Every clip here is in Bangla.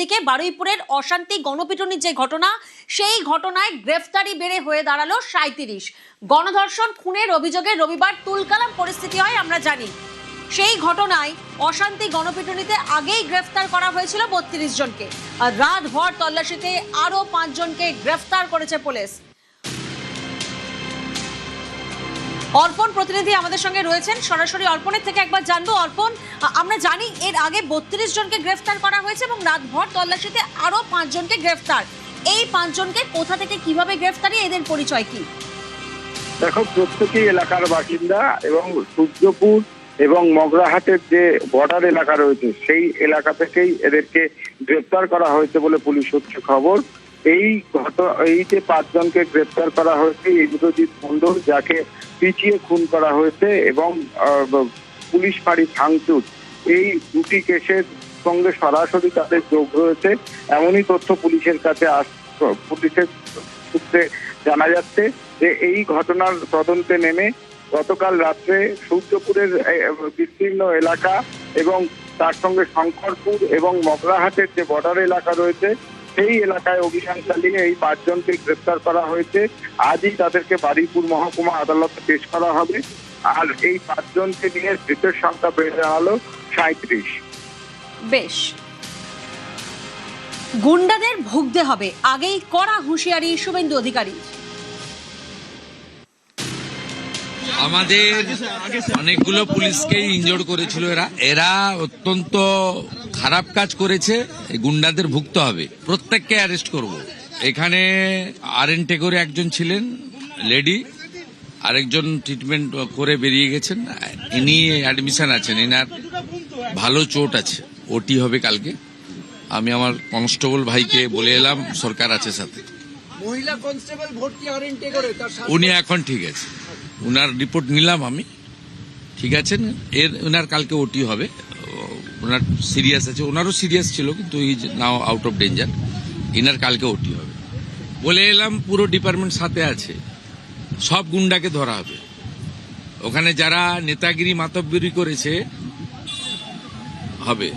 অন্যদিকে বারুইপুরের অশান্তি গণপিটুনির যে ঘটনা, সেই ঘটনায় গ্রেফতারি বেড়ে হয়ে দাঁড়ালো 37। গণধর্ষণ খুনের অভিযোগে রবিবার তুলকালাম পরিস্থিতি হয় আমরা জানি। সেই ঘটনায় অশান্তি গণপিটুনিতে আগেই গ্রেফতার করা হয়েছিল 32 জনকে, আর রাতভর তল্লাশিতে আরো 5 জনকে গ্রেফতার করেছে পুলিশ। অর্পণ প্রতিনিধি আমাদের সঙ্গে রয়েছেন, সরাসরি অর্পণের থেকে একবার জানবো। অর্পণ, আমরা জানি এর আগে 32 জনকে গ্রেফতার করা হয়েছে এবং রাতভর তল্লাশিতে আরো 5 জনকে গ্রেফতার। এই 5 জনকে কোথা থেকে কিভাবে গ্রেফতারি, এদের পরিচয় কি? দেখো, প্রত্যেকেই এলাকার বাসিন্দা এবং সূর্যপুর এবং মগরাহাটের যে বর্ডার এলাকা রয়েছে সেই এলাকা থেকেই এদেরকে গ্রেফতার করা হয়েছে বলে পুলিশ সূত্রে খবর। এই যে 5 জনকে গ্রেফতার করা হয়েছে, ইন্দ্রজিৎ মণ্ডল যাকে পিটিয়ে খুন করা হয়েছে এবং পুলিশ ফাঁড়ি ভাঙচুর, এই দুটি কেসের সঙ্গে সরাসরি তাদের যোগ রয়েছে এমনই তথ্য পুলিশের কাছে পুলিশের সূত্রে জানা যাচ্ছে। যে এই ঘটনার তদন্তে নেমে গতকাল রাত্রে সূর্যপুরের বিস্তীর্ণ এলাকা এবং তার সঙ্গে শঙ্করপুর এবং মগরাহাটের যে বর্ডার এলাকা রয়েছে সেই এলাকায় অভিযান চালিয়ে এই 5 জনকে গ্রেফতার করা হয়েছে। আজই তাদেরকে বারুইপুর মহকুমা আদালতে পেশ করা হবে। আর এই 5 জনকে নিয়ে ধৃতের সংখ্যা বেড়ে দাঁড়ালো 37। বেশ, গুন্ডাদের ভুগতে হবে, আগেই কড়া হুঁশিয়ারি শুভেন্দু অধিকারী। আমাদের অনেকগুলো পুলিশকেই ইনজোর্ড করেছিল এরা অত্যন্ত খারাপ কাজ করেছে। গুন্ডাদের ভুগতে হবে, প্রত্যেককে অ্যারেস্ট করব। এখানে আরএনটে করে একজন ছিলেন লেডি, আরেকজন ট্রিটমেন্ট করে বেরিয়ে গেছেন, ইনি অ্যাডমিশন আছেন, এনার ভালো চোট আছে, ওটি হবে কালকে। আমি আমার কনস্টেবল ভাইকে বলে এলাম, সরকার আছে সাথে। মহিলা কনস্টেবল ভর্তি আরএনটে করে, উনি এখন ঠিক আছে, উনার রিপোর্ট নিলাম আমি, ঠিক আছেন। উনার কালকে ওটি হবে, ওনার সিরিয়াস আছে, ওনারও সিরিয়াস ছিল কিন্তু is now out of danger. Inner কালকে ওটি হবে বলে এলাম। পুরো ডিপার্টমেন্ট সাথে আছে, সব গুন্ডাকে ধরা হবে। ওখানে যারা নেতাগিরি মাতব্বরি করেছে হবে,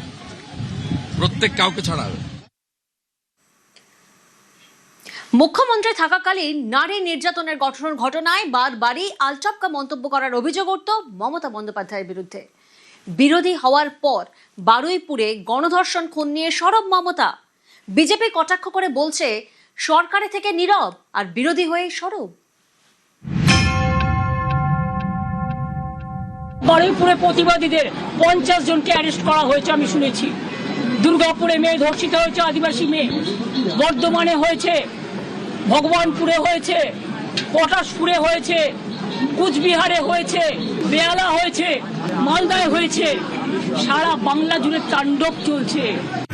প্রত্যেক কাউকে ছাড়া হবে। মুখ্যমন্ত্রী থাকাকালীন নারী নির্যাতনের ঘটনায় বারবারই আলটপকা মন্তব্য করার অভিযোগ উঠত মমতা বন্দ্যোপাধ্যায়ের বিরুদ্ধে। বিরোধী হওয়ার পর বারুইপুরে গণধর্ষণ খুন নিয়ে সরব মমতা। বিজেপি কটাক্ষ করে বলছে সরকারে থেকে নীরব আর বিরোধী হয়ে সরব। বারুইপুরে প্রতিবাদীদের 50 জনকে অ্যারেস্ট করা হয়েছে আমি শুনেছি। দুর্গাপুরে মেয়ে ধর্ষিত হয়েছে, আদিবাসী মেয়ে। বর্ধমানে হয়েছে, ভগবানপুরে হয়েছে, পটাশপুরে হয়েছে, কুচবিহারে হয়েছে, বেহালা হয়েছে, মালদায় হয়েছে। সারা বাংলা জুড়ে তাণ্ডব চলছে।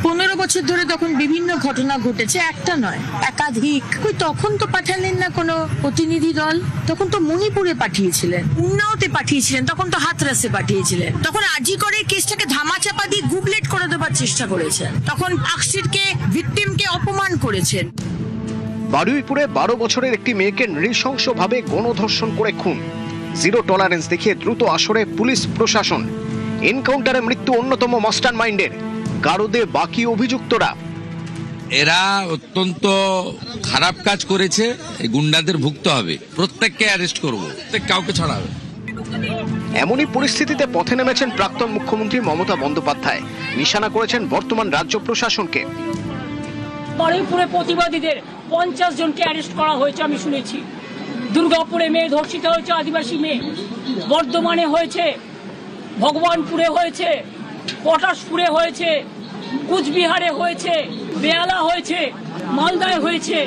15 বছর ধরে তখন বিভিন্ন ঘটনা ঘটেছে, একটা নয় একাধিক। তখন তো পাঠালেন না কোনো প্রতিনিধি দল, তখন তো মণিপুরে পাঠিয়েছিলেন, উন্নাওতে পাঠিয়েছিলেন, তখন তো হাতরাসে পাঠিয়েছিলেন, তখন আজি করে কেসটাকে ধামাচাপা দিয়ে গুবলেট করে দেবার চেষ্টা করেছেন, তখন আক্সিরকে ভিকটিমকে অপমান করেছেন। বারুইপুরে 12 বছরের একটি মেয়েকে নৃশংসভাবে গণধর্ষণ করে খুন, জিরো টলারেন্স দেখিয়ে দ্রুত আসরে পুলিশ প্রশাসন। এনকাউন্টারে মৃত্যু অন্যতম মাস্টার মাইন্ডের, গারদে বাকি অভিযুক্তরা। এরা অত্যন্ত খারাপ কাজ করেছে, এই গুন্ডাদের ভুগতে হবে, প্রত্যেককে অ্যারেস্ট করব, প্রত্যেক কাউকে ছাড়া হবে। এমনই পরিস্থিতিতে পথে নেমেছেন প্রাক্তন মুখ্যমন্ত্রী মমতা বন্দ্যোপাধ্যায়, নিশানা করেছেন বর্তমান রাজ্য প্রশাসনকে। বারুইপুরে প্রতিবাদীদের 50 জনকে অ্যারেস্ট করা হয়েছে আমি শুনেছি। দুর্গাপুরে মেয়ে ধর্ষিত হয়েছে, আদিবাসী মেয়ে। বর্ধমানে হয়েছে, ভগবানপুরে হয়েছে, পটাশপুরে হয়েছে, কুচবিহারে হয়েছে, বেহালা হয়েছে, মালদায় হয়েছে।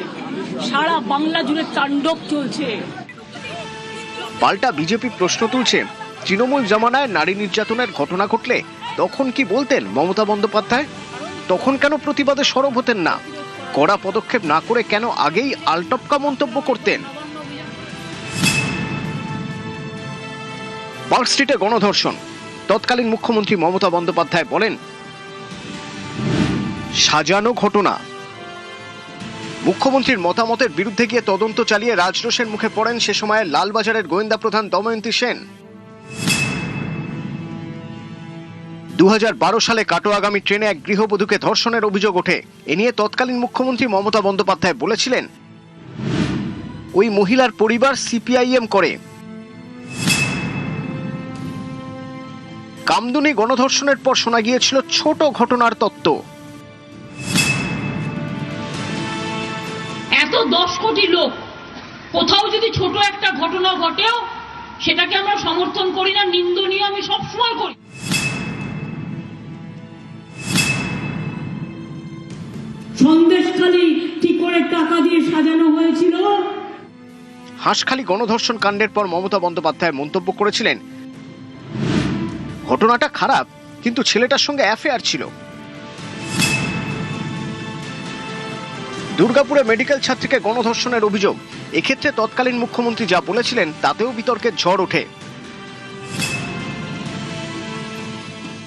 সারা বাংলা জুড়ে তাণ্ডব চলছে। পাল্টা বিজেপি প্রশ্ন তুলছে, তৃণমূল জমানায় নারী নির্যাতনের ঘটনা ঘটলে তখন কি বলতেন মমতা বন্দ্যোপাধ্যায়? তখন কেন প্রতিবাদে সরব হতেন না? কড়া পদক্ষেপ না করে কেন আগেই আলটপকা মন্তব্য করতেন? পার্ক স্ট্রিটে গণধর্ষণ, তৎকালীন মুখ্যমন্ত্রী মমতা বন্দ্যোপাধ্যায় বলেন সাজানো ঘটনা। মুখ্যমন্ত্রীর মতামতের বিরুদ্ধে গিয়ে তদন্ত চালিয়ে রাজরোষের মুখে পড়েন সে সময়ের লালবাজারের গোয়েন্দা প্রধান দময়ন্তী সেন। 2012 সালে কাটোয়াগামী ট্রেনে এক গৃহবধূকে ধর্ষণের অভিযোগ ওঠে। এ নিয়ে তৎকালীন মুখ্যমন্ত্রী মমতা বন্দ্যোপাধ্যায় বলেছিলেন, ওই মহিলার পরিবার সিপিআইএম করে। কামদুনি গণধর্ষণের পর শোনা গিয়েছিল ছোট ঘটনার তত্ত্ব। এত 10 কোটি লোক, কোথাও যদি ছোট একটা ঘটনা ঘটেও সেটাকে আমরা সমর্থন করি না, নিন্দনীয় আমি সবসময় করি। সন্দেশখালী কি করে টাকা দিয়ে সাজানো হয়েছিল। হাঁসখালি গণধর্ষণ কাণ্ডের পর মমতা বন্দ্যোপাধ্যায় মন্তব্য করেছিলেন, ঘটনাটা খারাপ, কিন্তু ছেলেটার সঙ্গে অ্যাফেয়ার ছিল। দুর্গাপুরে মেডিকেল ছাত্রীকে গণধর্ষণের অভিযোগ, এক্ষেত্রে তৎকালীন মুখ্যমন্ত্রী যা বলেছিলেন তাতেও বিতর্কের ঝড় ওঠে।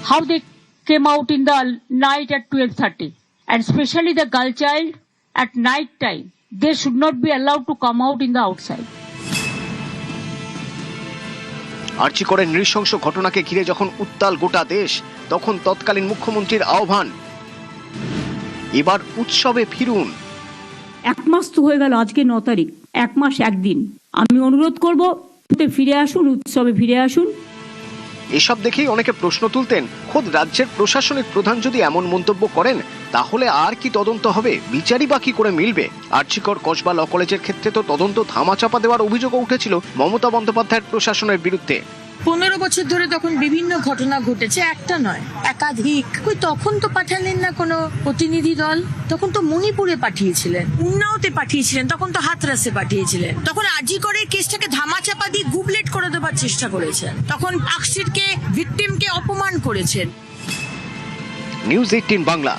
How they came out in the night at 12:30, and especially the girl child at night time, they should not be allowed to come out in the outside. আর্চি করে নৃশংস ঘটনাকে ঘিরে যখন উত্তাল গোটা দেশ, তখন তৎকালীন মুখ্যমন্ত্রীর আহ্বান, এবার উৎসবে ফিরুন। 1 মাস তো হয়ে গেল, আজকে 9 তারিখ, 1 মাস 1 দিন। আমি অনুরোধ করব ফিরে আসুন, উৎসবে ফিরে আসুন। এসব দেখেই অনেকে প্রশ্ন তুলতেন, খোদ রাজ্যের প্রশাসনিক প্রধান যদি এমন মন্তব্য করেন, তাহলে আর কি তদন্ত হবে, বিচারই বা কি করে মিলবে? আর্চিকর কসবা ল কলেজের ক্ষেত্রে তো তদন্ত ধামাচাপা দেওয়ার অভিযোগও উঠেছিল মমতা বন্দ্যোপাধ্যায়ের প্রশাসনের বিরুদ্ধে। 15 বছর ধরে তখন বিভিন্ন ঘটনা ঘটেছে, একটা নয় একাধিক। কই তখন তো পাঠালেন না কোনো প্রতিনিধি দল, তখন তো মণিপুরে পাঠিয়েছিলেন, উন্নাওতে পাঠিয়েছিলেন, তখন তো হাতরাসে পাঠিয়েছিলেন, তখন আজি করে কেসটাকে ধামাচাপা দিয়ে গুবলেট করে দেবার চেষ্টা করেছেন, তখন আক্সিরকে ভিকটিমকে অপমান করেছেন। নিউজ 18 বাংলা।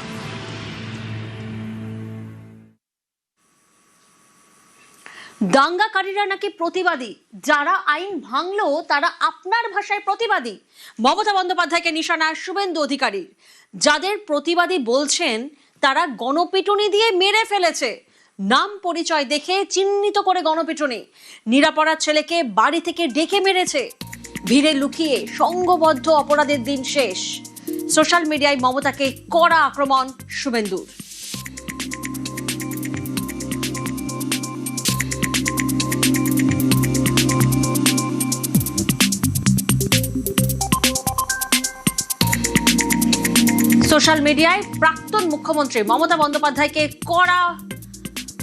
দাঙ্গাকারীরা নাকি প্রতিবাদী, যারা আইন ভাঙলো তারা আপনার ভাষায় প্রতিবাদী। মমতা বন্দ্যোপাধ্যায়কে নিশানা শুভেন্দু অধিকারী। যাদের প্রতিবাদী বলছেন তারা গণপিটুনি দিয়ে মেরে ফেলেছে, নাম পরিচয় দেখে চিহ্নিত করে গণপিটুনি, নিরাপরাধ ছেলেকে বাড়ি থেকে ডেকে মেরেছে, ভিড়ে লুকিয়ে সংঘবদ্ধ অপরাধের দিন শেষ। সোশ্যাল মিডিয়ায় মমতাকে কড়া আক্রমণ শুভেন্দুর। সোশ্যাল মিডিয়ায় প্রাক্তন মুখ্যমন্ত্রী মমতা বন্দ্যোপাধ্যায়কে কড়া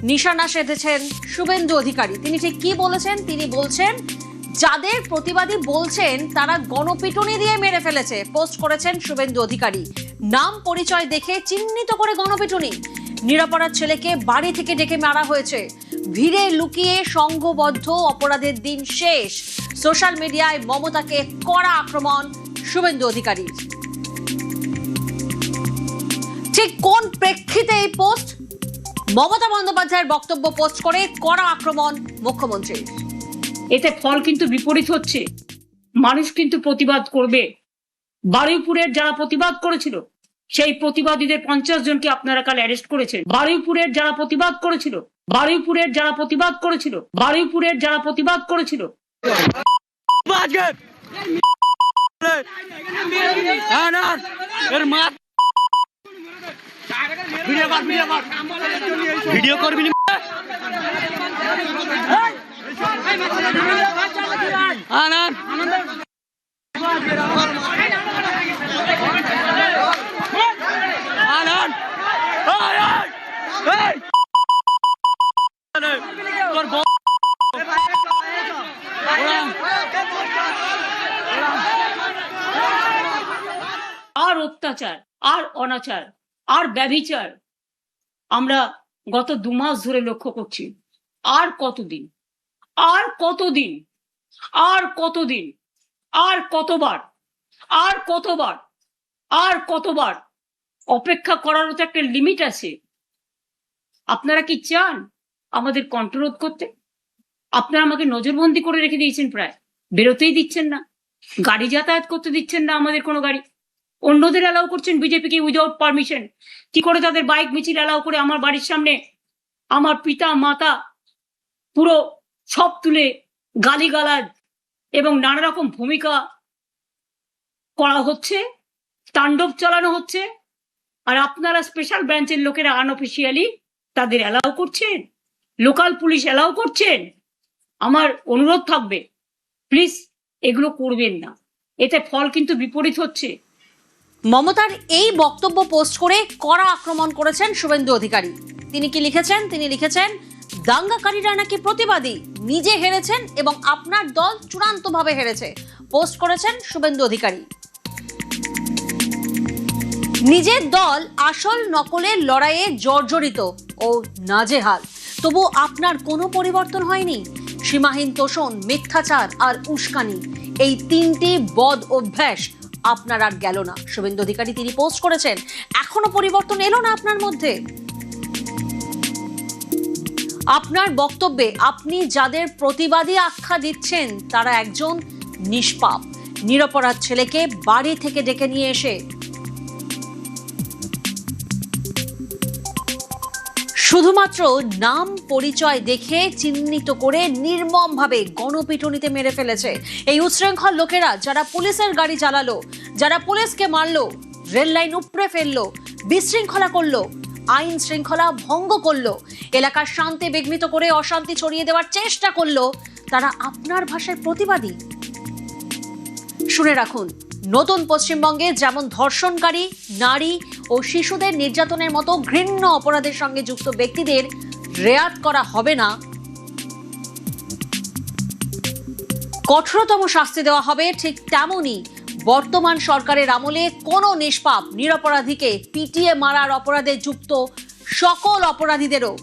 নিশানা সেধেছেন শুভেন্দু অধিকারী। তিনি ঠিক কি বলেছেন? তিনি বলছেন, যাদের প্রতিবাদী বলছেন তারা গণপিটুনি দিয়ে মেরে ফেলেছে। পোস্ট করেছেন শুভেন্দু অধিকারী, নাম পরিচয় দেখে চিহ্নিত করে গণপিটুনি, নিরাপরাধ ছেলেকে বাড়ি থেকে ডেকে মারা হয়েছে, ভিড়ে লুকিয়ে সংঘবদ্ধ অপরাধের দিন শেষ। সোশ্যাল মিডিয়ায় মমতাকে কড়া আক্রমণ শুভেন্দু অধিকারীর। ঠিক কোন প্রেক্ষিতে এই পোস্ট? মমতা বন্দ্যোপাধ্যায়ের বক্তব্য পোস্ট করে কড়া আক্রমণ মুখ্যমন্ত্রীর। এতে ফল কিন্তু বিপরীত হচ্ছে, মানুষ কিন্তু প্রতিবাদ করবে। বারুইপুরের যারা প্রতিবাদ করেছিল সেই প্রতিবাদীদের 50 জনকে আপনারা কাল অ্যারেস্ট করেছেন। বারুইপুরের যারা প্রতিবাদ করেছিল, বারুইপুরের যারা প্রতিবাদ করেছিল, বারুইপুরের যারা প্রতিবাদ করেছিল, ভিডিও করবি আর অত্যাচার, আর অনাচার, আর ব্যভিচার আমরা গত 2 মাস ধরে লক্ষ্য করছি। আর কতদিন, আর কতদিন, আর কতদিন, আর কতবার, আর কতবার, আর কতবার অপেক্ষা করারও তো একটা লিমিট আছে। আপনারা কি চান আমাদের কন্ট্রোল করতে? আপনারা আমাকে নজরবন্দি করে রেখে দিয়েছেন, প্রায় বেরোতেই দিচ্ছেন না, গাড়ি যাতায়াত করতে দিচ্ছেন না, আমাদের কোনো গাড়ি। অন্যদের অ্যালাউ করছেন বিজেপিকে উইদাউট পারমিশন। কি করে তাদের বাইক মিছিল অ্যালাউ করে আমার বাড়ির সামনে আমার পিতা মাতা পুরো সব তুলে গালিগালাজ এবং নানা রকম ভূমিকা করা হচ্ছে। তাণ্ডব চালানো হচ্ছে, আর আপনারা স্পেশাল ব্রাঞ্চের লোকেরা আনঅফিসিয়ালি তাদের অ্যালাউ করছেন, লোকাল পুলিশ অ্যালাউ করছেন। আমার অনুরোধ থাকবে, প্লিজ এগুলো করবেন না, এতে ফল কিন্তু বিপরীত হচ্ছে। মমতার এই বক্তব্য পোস্ট করে কড়া আক্রমণ করেছেন শুভেন্দু অধিকারী। তিনি কি লিখেছেন? তিনি লিখেছেন, দাঙ্গাকারীরা নাকি প্রতিবাদী, নিজে হেরেছেন এবং আপনার দল চূড়ান্তভাবে হেরেছে। পোস্ট করেছেন শুভেন্দু অধিকারী। নিজের দল আসল নকলের লড়াইয়ে জর্জরিত ও নাজেহাল, তবু আপনার কোনো পরিবর্তন হয়নি। সীমাহীন তোষণ, মিথ্যাচার আর উস্কানি, এই তিনটি বদ অভ্যাস আপনার আর গেল না। শুভেন্দু অধিকারী তিনি পোস্ট করেছেন, এখনো পরিবর্তন এলো না আপনার মধ্যে। আপনার বক্তব্যে আপনি যাদের প্রতিবাদী আখ্যা দিচ্ছেন তারা একজন নিষ্পাপ নিরপরাধ ছেলেকে বাড়ি থেকে ডেকে নিয়ে এসে শুধুমাত্র নাম পরিচয় দেখে চিহ্নিত করে নির্মমভাবে গণপিটুনিতে মেরে ফেলেছে। এই উচ্ছৃঙ্খল লোকেরা যারা পুলিশের গাড়ি চালালো, যারা পুলিশকে মারলো, রেল লাইন উপড়ে ফেললো, বিশৃঙ্খলা করলো, আইন শৃঙ্খলা ভঙ্গ করলো, এলাকার শান্তি বিঘ্নিত করে অশান্তি ছড়িয়ে দেওয়ার চেষ্টা করলো, তারা আপনার ভাষায় প্রতিবাদী। শুনে রাখুন, নতুন পশ্চিমবঙ্গে যেমন ধর্ষণকারী, নারী ও শিশুদের নির্যাতনের মতো ঘৃণ্য অপরাধের সঙ্গে যুক্ত ব্যক্তিদের রেয়াত করা হবে না, কঠোরতম শাস্তি দেওয়া হবে, ঠিক তেমনই বর্তমান সরকারের আমলে কোনো নিষ্পাপ নিরপরাধীকে পিটিয়ে মারার অপরাধে যুক্ত সকল অপরাধীদেরও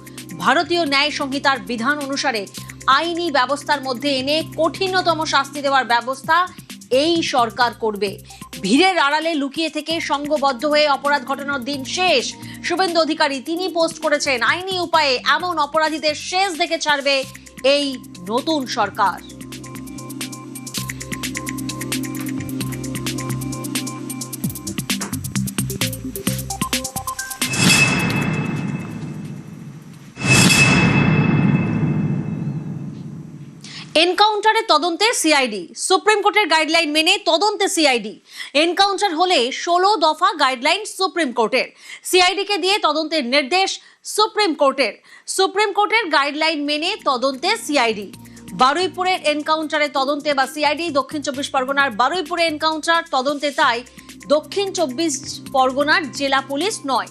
ভারতীয় ন্যায় সংহিতার বিধান অনুসারে আইনি ব্যবস্থার মধ্যে এনে কঠিনতম শাস্তি দেওয়ার ব্যবস্থা এই সরকার করবে। ভিড়ের আড়ালে লুকিয়ে থেকে সংঘবদ্ধ হয়ে অপরাধ ঘটানোর দিন শেষ। শুভেন্দু অধিকারী তিনি পোস্ট করেছেন, আইনি উপায়ে এমন অপরাধীদের শেষ দেখে ছাড়বে এই নতুন সরকার। এনকাউন্টারের তদন্তে সিআইডি, সুপ্রিম কোর্টের গাইডলাইন মেনে তদন্তে সিআইডি। এনকাউন্টার হলে 16 দফা গাইডলাইন সুপ্রিম কোর্টের, সিআইডি কে দিয়ে তদন্তের নির্দেশ সুপ্রিম কোর্টের। সুপ্রিম কোর্টের গাইডলাইন মেনে তদন্তে সিআইডি। বারুইপুরের এনকাউন্টারে তদন্তে বা সিআইডি, দক্ষিণ 24 পরগনার বারুইপুরে এনকাউন্টার তদন্তে তাই দক্ষিণ 24 পরগনার জেলা পুলিশ নয়,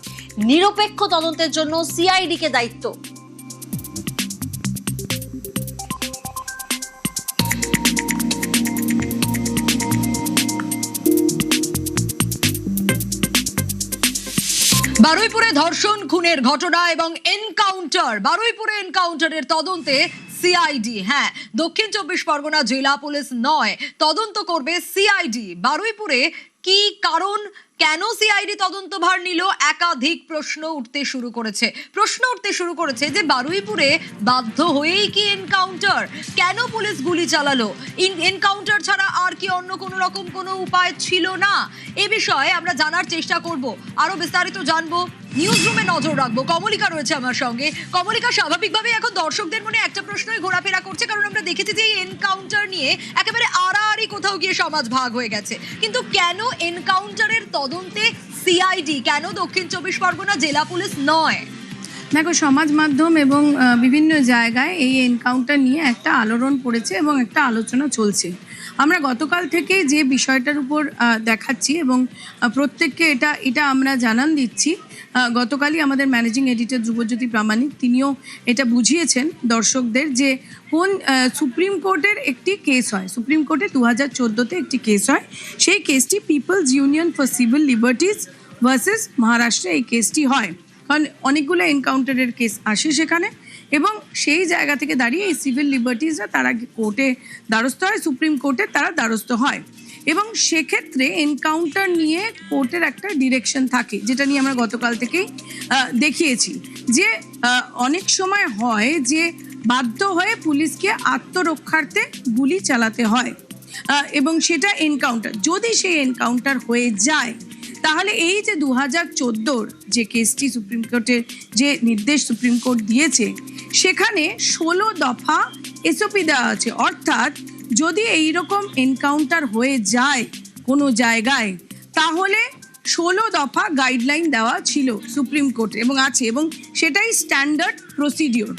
নিরপেক্ষ তদন্তের জন্য সিআইডি কে দায়িত্ব। বারুইপুরে ধর্ষণ খুনের ঘটনা এবং এনকাউন্টার, বারুইপুরে এনকাউন্টারের তদন্তে সিআইডি। হ্যাঁ, দক্ষিণ 24 পরগনা জেলা পুলিশ নয়, তদন্ত করবে সিআইডি। বারুইপুরে কি কারণ, কেন সিআইডি তদন্তভার নিল, একাধিক প্রশ্ন উঠতে শুরু করেছে যে বারুইপুরে বাধ্য হয়েই কি এনকাউন্টার, কেন পুলিশ গুলি চালালো, এনকাউন্টার ছাড়া আর কি অন্য কোনো রকম কোনো উপায় ছিল না? এ বিষয়ে আমরা জানার চেষ্টা করব, আরো বিস্তারিত জানবো, নিউজ রুমে নজর রাখবো। কমলিকা রয়েছে আমার সঙ্গে। কমলিকা, স্বাভাবিকভাবে এখন দর্শকদের মনে একটা প্রশ্নই ঘোরাফেরা করছে, কারণ আমরা দেখেছি যে এই এনকাউন্টার নিয়ে একেবারে আড়াআড়ি কোথাও গিয়ে সমাজ ভাগ হয়ে গেছে, কিন্তু কেন এনকাউন্টারের তদন্তে সিআইডি, কেন দক্ষিণ 24 পরগনা জেলা পুলিশ নয়? দেখো, সমাজ মাধ্যম এবং বিভিন্ন জায়গায় এই এনকাউন্টার নিয়ে একটা আলোড়ন পড়েছে এবং একটা আলোচনা চলছে। আমরা গতকাল থেকে যে বিষয়টার উপর দেখাচ্ছি এবং প্রত্যেককে এটা আমরা জানান দিচ্ছি, গতকালই আমাদের ম্যানেজিং এডিটর ধ্রুবজ্যোতি প্রামাণিক তিনিও এটা বুঝিয়েছেন দর্শকদের যে কোন সুপ্রিম কোর্টের একটি কেস হয়, সুপ্রিম কোর্টে 2014-তে একটি কেস হয়, সেই কেসটি people's union for civil liberties versus মহারাষ্ট্রে এই কেসটি হয়, কারণ অনেকগুলো এনকাউন্টারের কেস আসে সেখানে, এবং সেই জায়গা থেকে দাঁড়িয়ে এই সিভিল লিবার্টিসরা তারা কোর্টে দ্বারস্থ হয়, সুপ্রিম কোর্টে তারা দ্বারস্থ হয়, এবং সেক্ষেত্রে এনকাউন্টার নিয়ে কোর্টের একটা ডিরেকশন থাকে, যেটা নিয়ে আমরা গতকাল থেকেই দেখিয়েছি যে অনেক সময় হয় যে বাধ্য হয়ে পুলিশকে আত্মরক্ষার্থে গুলি চালাতে হয়, এবং সেটা এনকাউন্টার, যদি সেই এনকাউন্টার হয়ে যায় তাহলে এই যে 2014-র যে কেসটি সুপ্রিম কোর্টের যে নির্দেশ সুপ্রিম কোর্ট দিয়েছে সেখানে 16 দফা এসওপি দেওয়া আছে, অর্থাৎ যদি এইরকম এনকাউন্টার হয়ে যায় কোনো জায়গায় তাহলে 16 দফা গাইডলাইন দেওয়া ছিল সুপ্রিম কোর্টে এবং আছে, এবং সেটাই স্ট্যান্ডার্ড প্রসিডিওর।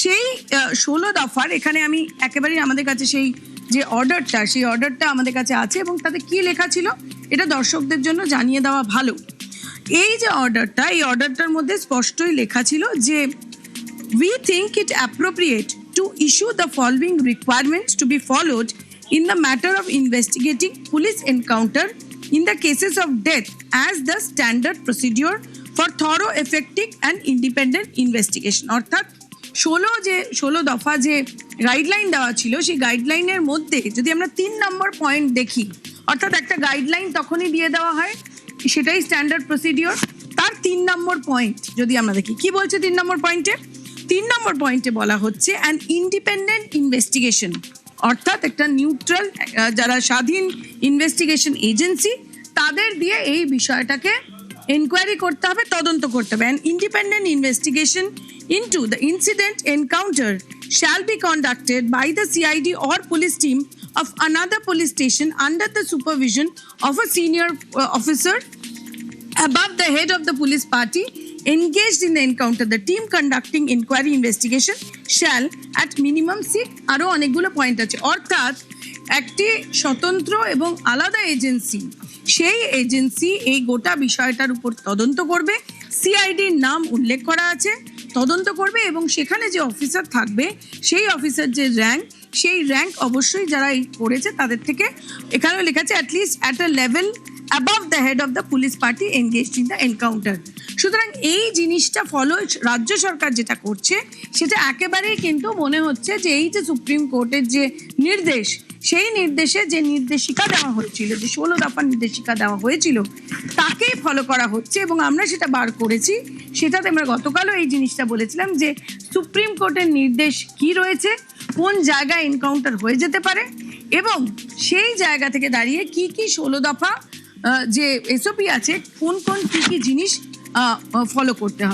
সেই 16 দফার এখানে আমি একেবারেই আমাদের কাছে সেই যে অর্ডারটা, সেই অর্ডারটা আমাদের কাছে আছে এবং তাতে কি লেখা ছিল এটা দর্শকদের জন্য জানিয়ে দেওয়া ভালো। এই যে অর্ডারটা, এই অর্ডারটার মধ্যে স্পষ্টই লেখা ছিল যে we think it appropriate to issue the following requirements to be followed in the matter of investigating police encounter in the cases of death as the standard procedure for thorough, effective and independent investigation। অর্থাৎ 16 দফা যে গাইডলাইন দেওয়া ছিল, সেই গাইডলাইনের মধ্যে যদি আমরা 3 নম্বর পয়েন্ট দেখি, অর্থাৎ একটা গাইডলাইন তখনই দিয়ে দেওয়া হয়, সেটাই স্ট্যান্ডার্ড প্রসিডিওর। তার 3 নম্বর পয়েন্ট যদি আমরা দেখি, কি বলছে 3 নম্বর পয়েন্টে? 3 নম্বর পয়েন্টে বলা হচ্ছে অ্যান ইন্ডিপেন্ডেন্ট ইনভেস্টিগেশন, অর্থাৎ একটা নিউট্রাল, যারা স্বাধীন ইনভেস্টিগেশন এজেন্সি, তাদের দিয়ে এই বিষয়টাকে এনকোয়ারি করতে হবে, তদন্ত করতে হবে। An independent investigation into the incident encounter shall be conducted by the CID or police team of another police station under the supervision of a senior officer above the head of the police party engaged in the encounter. The team conducting inquiry investigation shall at minimum seek আরো অনেকগুলো পয়েন্ট আছে। অর্থাৎ একটি স্বতন্ত্র এবং আলাদা এজেন্সি, সেই এজেন্সি এই গোটা বিষয়টার উপর তদন্ত করবে, সিআইডির নাম উল্লেখ করা আছে, তদন্ত করবে এবং সেখানে যে অফিসার থাকবে, সেই অফিসার যে র্যাঙ্ক, সেই র্যাঙ্ক অবশ্যই যারা এই করেছে তাদের থেকে, এখানেও লেখা আছে at least at a level above the head of the police party engaged in the encounter. সুতরাং এই জিনিসটা ফলো রাজ্য সরকার যেটা করছে, সেটা একেবারেই কিন্তু মনে হচ্ছে যে এই যে সুপ্রিম কোর্টের যে নির্দেশ, সেই নির্দেশে যে নির্দেশিকা দেওয়া হয়েছিল, যে 16 দফার নির্দেশিকা দেওয়া হয়েছিল, তাকেই ফলো করা হচ্ছে। এবং আমরা সেটা বার করেছি, সেটাতে আমরা গতকালও এই জিনিসটা বলেছিলাম যে সুপ্রিম কোর্টের নির্দেশ কি রয়েছে, কোন জায়গায় এনকাউন্টার হয়ে যেতে পারে, এবং সেই জায়গা থেকে দাঁড়িয়ে কি কি 16 দফা যে এসওপি আছে, কোন কোন কি কি জিনিস ফলো করতে হবে।